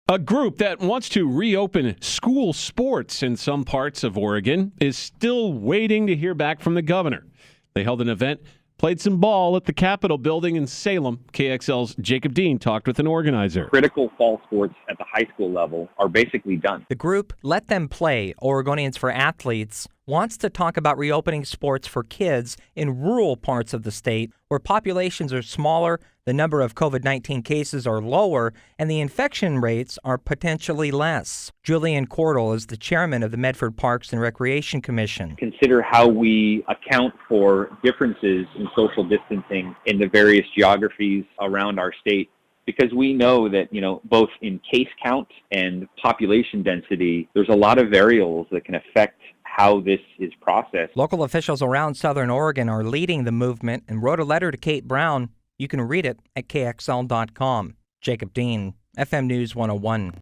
A group that wants to reopen school sports in some parts of Oregon is still waiting to hear back from the governor. They held an event, played some ball at the Capitol building in Salem. KXL's Jacob Dean talked with an organizer. Critical fall sports at the high school level are basically done. The group, Let Them Play, Oregonians for Athletes, wants to talk about reopening sports for kids in rural parts of the state where populations are smaller, the number of COVID-19 cases are lower, and the infection rates are potentially less. Julian Cordell is the chairman of the Medford Parks and Recreation Commission. Consider how we account for differences in social distancing in the various geographies around our state. Because we know that, both in case count and population density, there's a lot of variables that can affect how this is processed. Local officials around Southern Oregon are leading the movement and wrote a letter to Kate Brown. You can read it at KXL.com. Jacob Dean, FM News 101.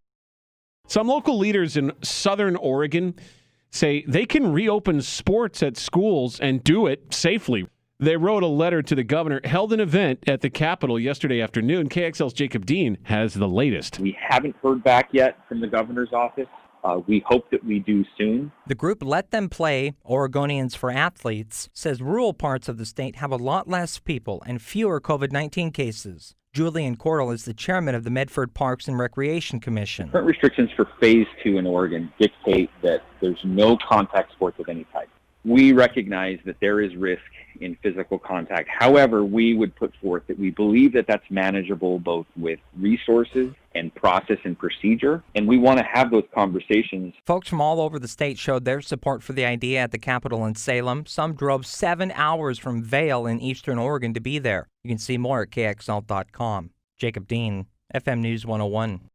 Some local leaders in Southern Oregon say they can reopen sports at schools and do it safely. They wrote a letter to the governor, held an event at the Capitol yesterday afternoon. KXL's Jacob Dean has the latest. We haven't heard back yet from the governor's office. We hope that we do soon. The group Let Them Play, Oregonians for Athletes, says rural parts of the state have a lot less people and fewer COVID-19 cases. Julian Cordell is the chairman of the Medford Parks and Recreation Commission. Current restrictions for Phase 2 in Oregon dictate that there's no contact sports of any type. We recognize that there is risk in physical contact. However, we would put forth that we believe that that's manageable both with resources and process and procedure, and we want to have those conversations. Folks from all over the state showed their support for the idea at the Capitol in Salem. Some drove 7 hours from Vail in eastern Oregon to be there. You can see more at KXL.com. Jacob Dean, FM News 101.